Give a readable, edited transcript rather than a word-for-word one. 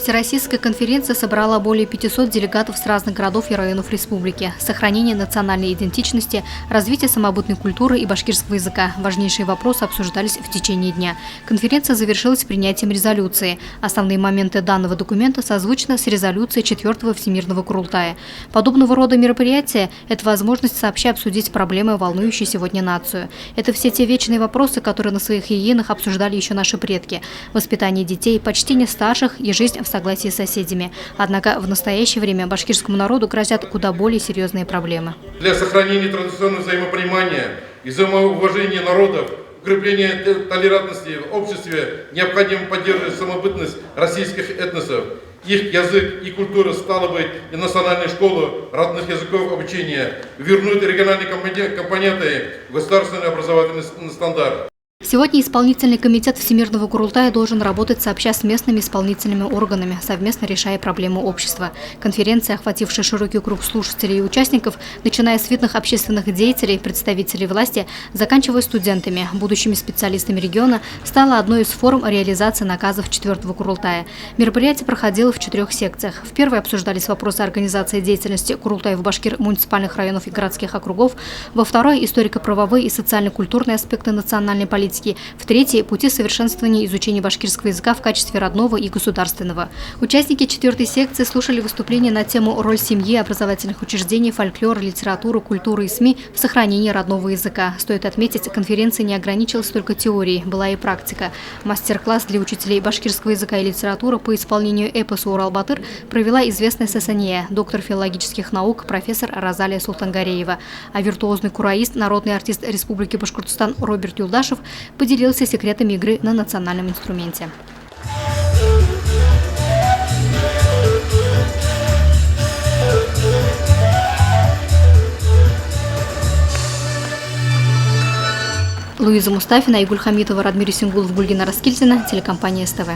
Всероссийская конференция собрала более 500 делегатов с разных городов и районов республики. Сохранение национальной идентичности, развитие самобытной культуры и башкирского языка – важнейшие вопросы обсуждались в течение дня. Конференция завершилась принятием резолюции. Основные моменты данного документа созвучны с резолюцией 4-го Всемирного Курултая. Подобного рода мероприятия – это возможность сообща обсудить проблемы, волнующие сегодня нацию. Это все те вечные вопросы, которые на своих иенах обсуждали еще наши предки. Воспитание детей, почтение старших и жизнь в согласии с соседями. Однако в настоящее время башкирскому народу грозят куда более серьезные проблемы. Для сохранения традиционного взаимопонимания и взаимоуважения народов, укрепления толерантности в обществе необходимо поддерживать самобытность российских этносов. Их язык и культура, стало быть, и национальную школу родных языков обучения, вернуть региональные компоненты в государственный образовательный стандарт. Сегодня исполнительный комитет Всемирного Курултая должен работать сообща с местными исполнительными органами, совместно решая проблемы общества. Конференция, охватившая широкий круг слушателей и участников, начиная с видных общественных деятелей, представителей власти, заканчивая студентами, будущими специалистами региона, стала одной из форм реализации наказов 4-го Курултая. Мероприятие проходило в 4 секциях. В первой обсуждались вопросы организации деятельности Курултаев Башкир муниципальных районов и городских округов, во второй – историко-правовые и социально-культурные аспекты национальной политики, в третьей – пути совершенствования изучения башкирского языка в качестве родного и государственного. Участники 4-й секции слушали выступления на тему «Роль семьи, образовательных учреждений, фольклора, литературы, культуры и СМИ в сохранении родного языка». Стоит отметить, конференция не ограничилась только теорией, была и практика. Мастер-класс для учителей башкирского языка и литературы по исполнению эпоса «Урал-Батыр» провела известная сасания, доктор филологических наук, профессор Розалия Султангареева. А виртуозный кураист, народный артист Республики Башкортостан Роберт Юлдашев поделился секретами игры на национальном инструменте. Луиза Мустафина, Игуль Хамитова, Радмир Исенгулов, Гульгина Раскильдина, телекомпания СТВ.